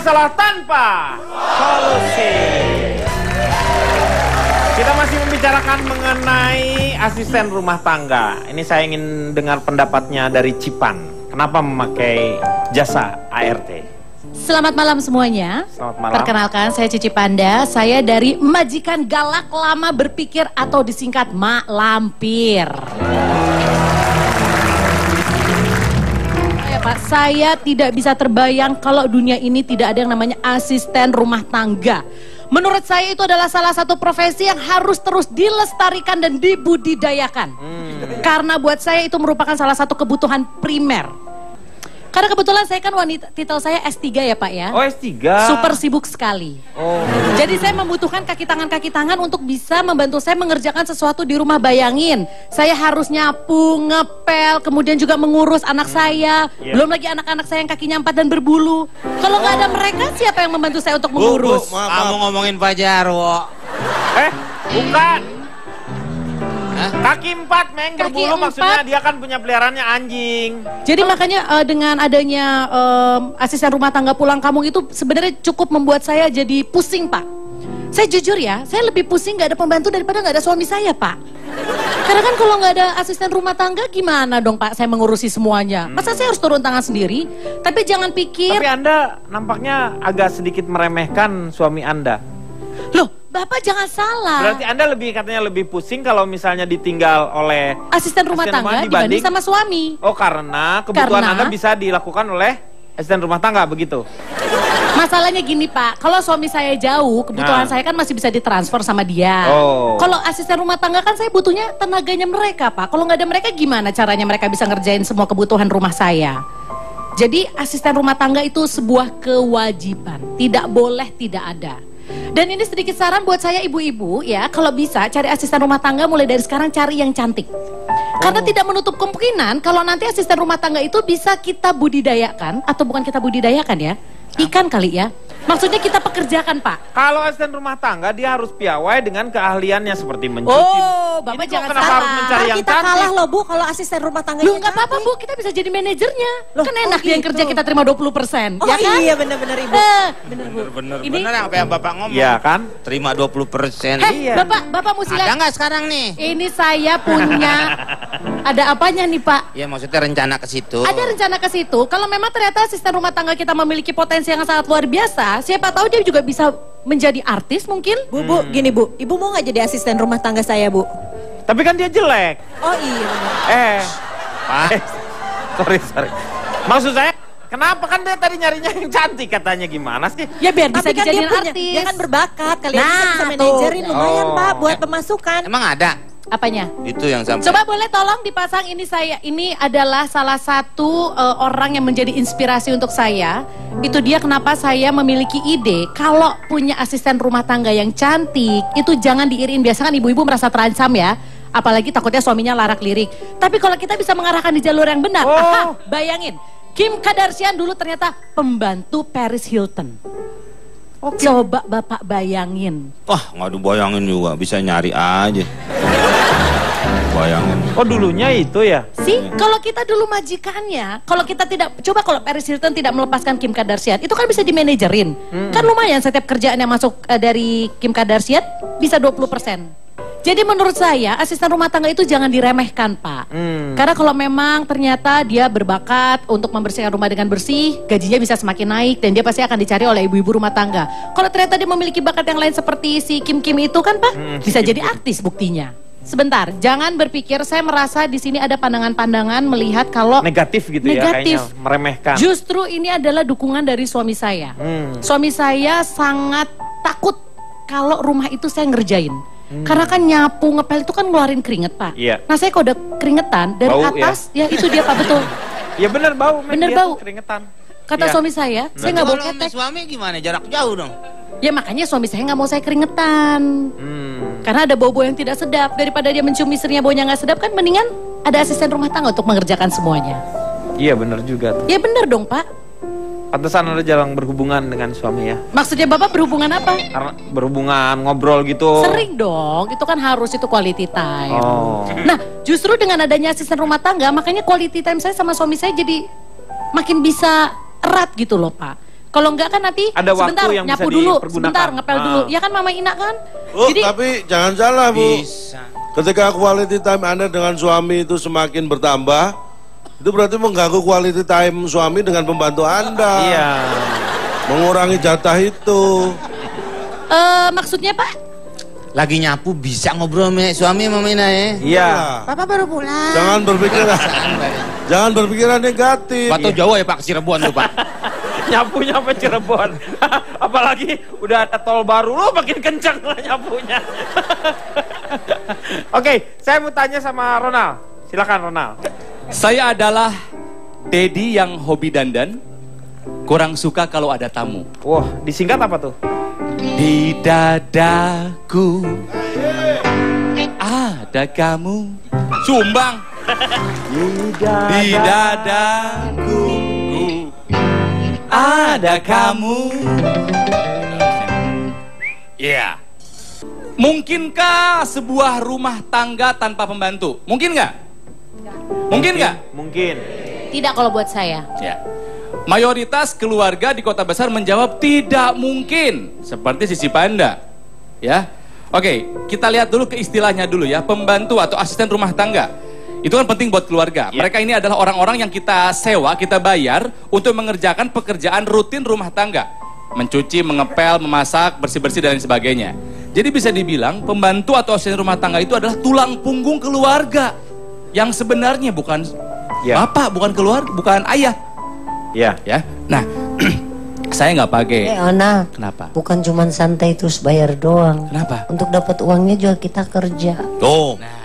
masalah tanpa solusi. Kita masih membicarakan mengenai asisten rumah tangga. Ini saya ingin dengar pendapatnya dari Cipan. Kenapa memakai jasa ART? Selamat malam semuanya. Selamat malam. Perkenalkan, saya Cici Panda. Saya dari Majikan Galak Lama Berpikir atau disingkat Mak Lampir. Pak, saya tidak bisa terbayang kalau dunia ini tidak ada yang namanya asisten rumah tangga. Menurut saya itu adalah salah satu profesi yang harus terus dilestarikan dan dibudidayakan. Karena buat saya itu merupakan salah satu kebutuhan primer. Karena kebetulan saya kan wanita, titel saya S3 ya Pak ya. Oh S3. Super sibuk sekali. Oh. Jadi saya membutuhkan kaki tangan untuk bisa membantu saya mengerjakan sesuatu di rumah. Bayangin, saya harus nyapu, ngepel, kemudian juga mengurus anak saya. Belum lagi anak-anak saya yang kakinya 4 dan berbulu. Kalau nggak ada mereka, siapa yang membantu saya untuk mengurus? Bu, kamu ngomongin Pak Jarwo. Bukan. Kaki 4, Meng, berbulu maksudnya dia kan punya peliharaannya anjing. Jadi makanya dengan adanya asisten rumah tangga pulang kampung itu sebenarnya cukup membuat saya jadi pusing Pak. Saya jujur ya, saya lebih pusing nggak ada pembantu daripada nggak ada suami saya Pak. Karena kan kalau nggak ada asisten rumah tangga gimana dong Pak saya mengurusi semuanya. Masa saya harus turun tangan sendiri? Tapi jangan pikir. Tapi Anda nampaknya agak sedikit meremehkan suami Anda. Loh, Bapak jangan salah. Berarti Anda katanya lebih pusing kalau misalnya ditinggal oleh asisten rumah tangga dibanding sama suami. Oh, karena kebutuhan Anda bisa dilakukan oleh asisten rumah tangga, begitu? Masalahnya gini Pak, kalau suami saya jauh, kebutuhan saya kan masih bisa ditransfer sama dia. Kalau asisten rumah tangga kan saya butuhnya tenaganya mereka Pak. Kalau nggak ada mereka gimana caranya mereka bisa ngerjain semua kebutuhan rumah saya? Jadi asisten rumah tangga itu sebuah kewajiban, tidak boleh tidak ada. Dan ini sedikit saran buat saya ibu-ibu ya, kalau bisa cari asisten rumah tangga mulai dari sekarang cari yang cantik. Karena tidak menutup kemungkinan kalau nanti asisten rumah tangga itu bisa kita budidayakan, atau bukan kita budidayakan ya, ikan kali ya. Maksudnya kita pekerjakan Pak. Kalau asisten rumah tangga dia harus piawai dengan keahliannya seperti mencuci. Oh, Bapak jangan kenapa salah. harus mencari yang kita cantik? kalah loh Bu kalau asisten rumah tangga. Lu nggak apa-apa Bu, kita bisa jadi manajernya. Loh, kan enak dia yang kerja kita terima 20%. Oh Ya kan? iya benar-benar Ibu. Bener Bu. Bener Ini apa yang Bapak ngomong. Iya kan? Terima 20%. Bapak mesti Ada lihat. nggak sekarang nih? Ini saya punya ada apanya nih Pak? Ya maksudnya rencana ke situ. Ada rencana ke situ. Kalau memang ternyata asisten rumah tangga kita memiliki potensi yang sangat luar biasa, siapa tahu dia juga bisa menjadi artis mungkin. Bu, gini Bu, Ibu mau nggak jadi asisten rumah tangga saya Bu? Tapi kan dia jelek. Oh iya benar. Pak. Sorry. Maksud saya, kenapa kan dia tadi nyarinya yang cantik katanya, gimana sih? Ya biar bisa Tapi kan dijadiin dia punya, artis. dia kan berbakat. Kalian Nah, bisa manajerin lumayan Oh. Pak buat pemasukan. Emang ada? Apanya? Itu yang sampai. Coba boleh tolong dipasang ini saya. Ini adalah salah satu orang yang menjadi inspirasi untuk saya. Itu dia kenapa saya memiliki ide kalau punya asisten rumah tangga yang cantik itu jangan diirin. Biasa kan ibu-ibu merasa terancam ya. Apalagi takutnya suaminya larak lirik. Tapi kalau kita bisa mengarahkan di jalur yang benar. Bayangin, Kim Kardashian dulu ternyata pembantu Paris Hilton. Coba Bapak bayangin. Wah, nggak dibayangin juga, bisa nyari aja. Bayangin. Oh dulunya itu ya? Kalau kita dulu majikannya, kalau kita tidak, coba kalau Paris Hilton tidak melepaskan Kim Kardashian, itu kan bisa dimanajerin. Kan lumayan setiap kerjaan yang masuk dari Kim Kardashian bisa 20%. Jadi menurut saya asisten rumah tangga itu jangan diremehkan Pak. Karena kalau memang ternyata dia berbakat untuk membersihkan rumah dengan bersih, gajinya bisa semakin naik dan dia pasti akan dicari oleh ibu-ibu rumah tangga. Kalau ternyata dia memiliki bakat yang lain seperti si Kim itu kan Pak, bisa jadi artis buktinya. Sebentar, jangan berpikir saya merasa di sini ada pandangan-pandangan melihat kalau Negatif gitu negatif. ya, kayaknya meremehkan. Justru ini adalah dukungan dari suami saya. Suami saya sangat takut kalau rumah itu saya ngerjain. Karena kan nyapu, ngepel itu kan ngeluarin keringet Pak. Iya. Nah saya kalau udah keringetan dari Bau, atas, ya itu dia Pak, betul. Ya bener bau, Bener dia bau. tuh keringetan. Kata suami saya nggak mau Kalau sama ketek. suami gimana? Jarak jauh dong. Ya makanya suami saya nggak mau saya keringetan. Karena ada bau-bau yang tidak sedap. Daripada dia mencium istrinya baunya nggak sedap kan mendingan ada asisten rumah tangga untuk mengerjakan semuanya. Iya bener juga tuh. Ya bener dong Pak. Pantesan Anda jarang berhubungan dengan suami ya? Maksudnya Bapak berhubungan apa? Karena berhubungan, ngobrol gitu. Sering dong, itu kan harus, itu quality time. Oh. Nah justru dengan adanya asisten rumah tangga, makanya quality time saya sama suami saya jadi makin bisa erat gitu loh Pak. Kalau enggak kan nanti ada sebentar waktu yang nyapu bisa dulu, dipergunakan. sebentar ngepel dulu. Ya kan Mama Ina kan? Bu, Jadi tapi jangan salah Bu. Bisa. Ketika quality time Anda dengan suami itu semakin bertambah, itu berarti mengganggu quality time suami dengan pembantu Anda. Iya. Mengurangi jatah itu. maksudnya Pak? Lagi nyapu bisa ngobrol sama suami sama Ina ya. Iya. Papa baru pulang. Jangan berpikiran negatif. Pak tahu Jawa ya Pak, ke Cirebon tuh Pak. Nyapunya sampai Cirebon. Apalagi udah ada tol baru, lo makin kencang lah nyapunya. Oke, saya mau tanya sama Ronald. Silakan Ronald. Saya adalah Dedi yang hobi dandan, kurang suka kalau ada tamu. Wah, disingkat apa tuh? Di dadaku ada kamu. Sumbang. Di dadaku ada kamu. Iya. Mungkinkah sebuah rumah tangga tanpa pembantu? Mungkin nggak? Mungkin nggak? Mungkin. Tidak kalau buat saya. Ya. Mayoritas keluarga di kota besar menjawab tidak mungkin, seperti Sisi Panda. Ya. Oke, kita lihat dulu ke istilahnya dulu ya, pembantu atau asisten rumah tangga. Itu kan penting buat keluarga. Ya. Mereka ini adalah orang-orang yang kita sewa, kita bayar untuk mengerjakan pekerjaan rutin rumah tangga. Mencuci, mengepel, memasak, bersih-bersih dan lain sebagainya. Jadi bisa dibilang pembantu atau asisten rumah tangga itu adalah tulang punggung keluarga. Yang sebenarnya bukan bapak, bukan keluarga, bukan ayah. Iya. Ya. Nah, saya nggak pakai. Ona, Kenapa? bukan cuma santai terus bayar doang. Kenapa? Untuk dapat uangnya juga kita kerja. Tuh. Nah,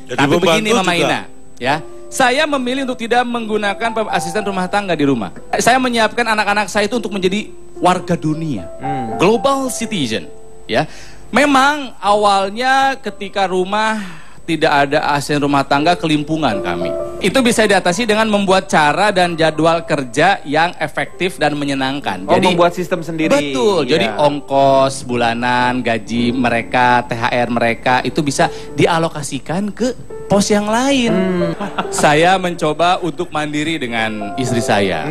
Jadi tapi begini pembantu Mama juga. Ina, ya. Saya memilih untuk tidak menggunakan asisten rumah tangga di rumah. Saya menyiapkan anak-anak saya itu untuk menjadi warga dunia, global citizen, ya. Memang awalnya ketika rumah tidak ada asisten rumah tangga, kelimpungan kami. Itu bisa diatasi dengan membuat cara dan jadwal kerja yang efektif dan menyenangkan. Oh, membuat sistem sendiri. Betul. Iya. Jadi ongkos bulanan, gaji mereka, THR mereka itu bisa dialokasikan ke pos yang lain. Saya mencoba untuk mandiri dengan istri saya.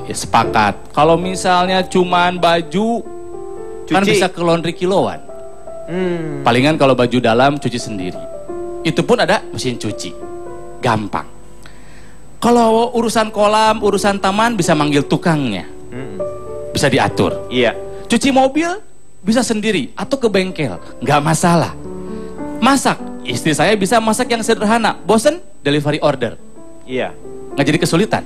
Ya, sepakat. Kalau misalnya cuman baju kan Cuci. bisa ke laundry kiloan. Palingan kalau baju dalam cuci sendiri. Itu pun ada mesin cuci. Gampang. Kalau urusan kolam, urusan taman bisa manggil tukangnya. Bisa diatur. Iya. Cuci mobil bisa sendiri atau ke bengkel, nggak masalah. Masak, istri saya bisa masak yang sederhana. Bosen, delivery order. Iya. Nggak jadi kesulitan.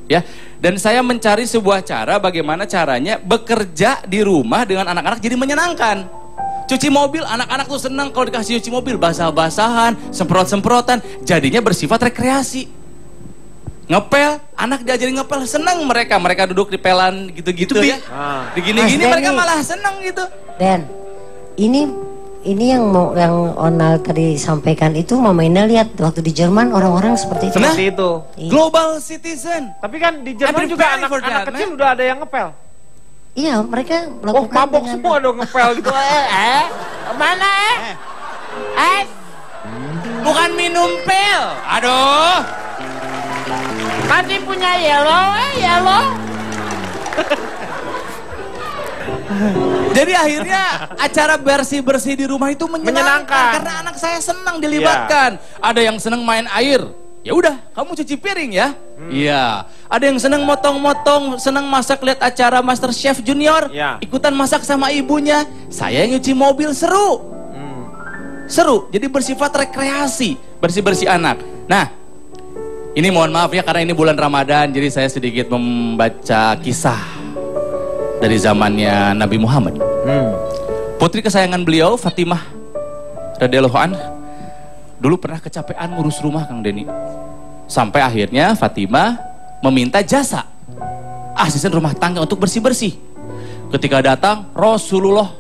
Ya. Dan saya mencari sebuah cara bagaimana caranya bekerja di rumah dengan anak-anak jadi menyenangkan. Cuci mobil, anak-anak tuh senang kalau dikasih cuci mobil, basah-basahan, semprot-semprotan, jadinya bersifat rekreasi. Ngepel, anak diajarin ngepel, senang mereka duduk di pelan gitu-gitu ya. Digini-gini Mas mereka Denny. malah senang gitu. Dan ini yang Onal tadi sampaikan itu Mama Ina lihat waktu di Jerman orang-orang seperti itu. Nah, Seperti itu. global citizen. Tapi kan di Jerman I'm juga preparing for anak-anak that, kecil man. udah ada yang ngepel. Iya, mereka Oh, melakukan mabok dengan- semua dong ngepel gitu. Mana Bukan minum pil. Aduh. Masih punya yellow, yellow. Jadi akhirnya acara bersih-bersih di rumah itu menyenangkan. Karena anak saya senang dilibatkan. Ada yang senang main air. Ya udah, kamu cuci piring ya. Iya. Ada yang senang motong-motong, senang masak lihat acara Master Chef Junior. Ya. Ikutan masak sama ibunya. Saya yang nyuci mobil seru. Seru. Jadi bersifat rekreasi, bersih-bersih anak. Nah, ini mohon maaf ya karena ini bulan Ramadan, jadi saya sedikit membaca kisah dari zamannya Nabi Muhammad. Putri kesayangan beliau, Fatimah radhiyallahu anha, dulu pernah kecapean ngurus rumah Kang Denny. Sampai akhirnya Fatimah meminta jasa asisten rumah tangga untuk bersih-bersih. Ketika datang, Rasulullah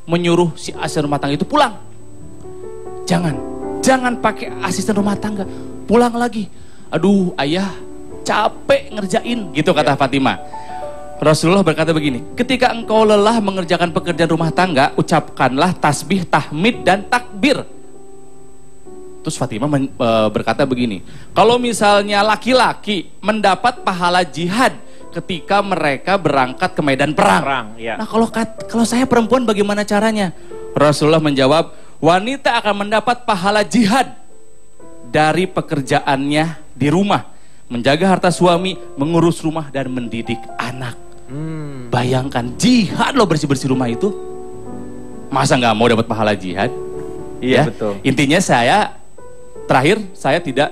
menyuruh si asisten rumah tangga itu pulang. Jangan pakai asisten rumah tangga, pulang lagi. Aduh ayah, capek ngerjain, gitu kata Fatimah. Rasulullah berkata begini, ketika engkau lelah mengerjakan pekerjaan rumah tangga, ucapkanlah tasbih, tahmid, dan takbir. Terus Fatimah berkata begini, kalau misalnya laki-laki mendapat pahala jihad ketika mereka berangkat ke medan perang. Iya. Nah kalau saya perempuan bagaimana caranya? Rasulullah menjawab, wanita akan mendapat pahala jihad dari pekerjaannya di rumah, menjaga harta suami, mengurus rumah dan mendidik anak. Bayangkan jihad loh, bersih-bersih rumah itu. Masa nggak mau dapat pahala jihad? Iya, Ya? betul. Intinya saya tidak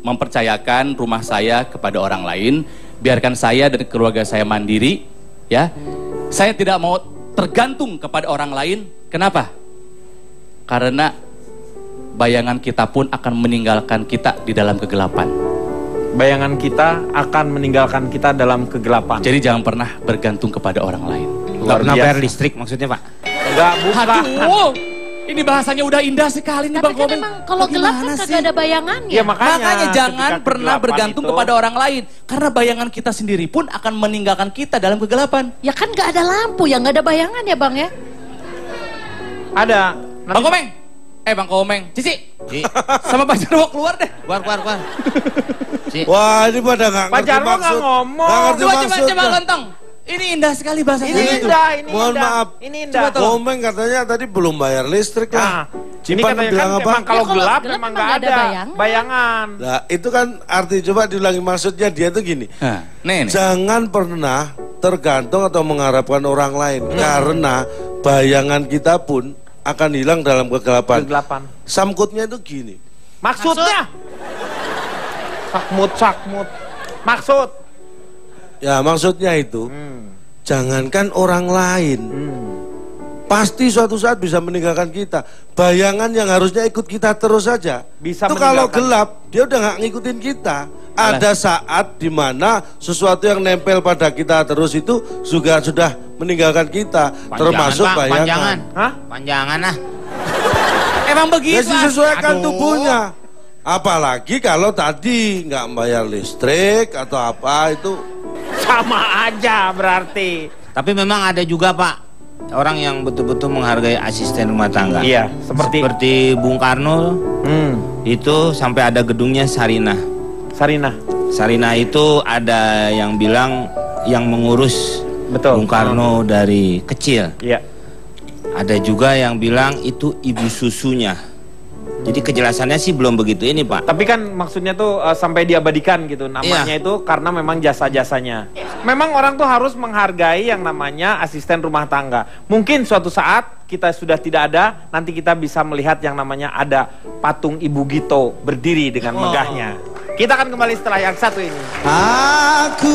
mempercayakan rumah saya kepada orang lain. Biarkan saya dan keluarga saya mandiri, ya. Saya tidak mau tergantung kepada orang lain. Kenapa? Karena bayangan kita pun akan meninggalkan kita di dalam kegelapan. Bayangan kita akan meninggalkan kita dalam kegelapan. Jadi jangan pernah bergantung kepada orang lain. Nggak pernah bayar listrik maksudnya Pak? Enggak, bukan. Aduh, ini bahasanya udah indah sekali nih Tapi Bang kan Komeng. emang kalau gelap kan Bagaimana kagak sih? ada bayangannya. Ya makanya Jangan ketika pernah kegelapan bergantung itu, kepada orang lain. Karena bayangan kita sendiri pun akan meninggalkan kita dalam kegelapan. Ya kan nggak ada lampu, ya nggak ada bayangan ya Bang ya. ada. Bang Komeng, Bang Komeng, Cici, sama Pak Jarwo keluar deh. Keluar. Wah, ini pada nggak Pak ngerti Jarwo nggak maksud. ngomong. Nggak ngerti maksudnya. Coba Lontong. Ini indah sekali bahasanya. Ini indah, ini Mohon indah. maaf. Ini indah. Komeng katanya tadi belum bayar listrik Nah, lah. ini Cipan katanya bilang kan apa? emang kalau Ya, kalau gelap gelap memang memang nggak nggak ada ada bayangan. Nah, itu kan arti, coba diulangi maksudnya dia tuh gini. Nah, nih. Jangan pernah tergantung atau mengharapkan orang lain. Karena bayangan kita pun akan hilang dalam kegelapan. Kegelapan. Samkutnya itu gini. Maksudnya? Sakmut. Maksud? Ya maksudnya itu, jangankan orang lain. Pasti suatu saat bisa meninggalkan kita. Bayangan yang harusnya ikut kita terus saja. Bisa itu kalau meninggalkan. gelap, dia udah nggak ngikutin kita. Ada saat dimana sesuatu yang nempel pada kita terus itu juga sudah meninggalkan kita, termasuk Pak, bayangan. panjangan. Hah? Panjangan ah. Emang begitu. Ya disesuaikan Aduh. tubuhnya. Apalagi kalau tadi nggak bayar listrik atau apa itu. Sama aja berarti. Tapi memang ada juga Pak, orang yang betul-betul menghargai asisten rumah tangga. Iya, seperti Bung Karno itu sampai ada gedungnya Sarinah. Sarinah itu ada yang bilang yang mengurus Betul. Bung Karno dari kecil. Iya. Ada juga yang bilang itu ibu susunya. Jadi kejelasannya sih belum begitu ini Pak. Tapi kan maksudnya tuh sampai diabadikan gitu namanya Iya. itu karena memang jasa-jasanya. Memang orang tuh harus menghargai yang namanya asisten rumah tangga. Mungkin suatu saat kita sudah tidak ada, nanti kita bisa melihat yang namanya ada patung Ibu Gito berdiri dengan megahnya. Kita akan kembali setelah yang satu ini. Aku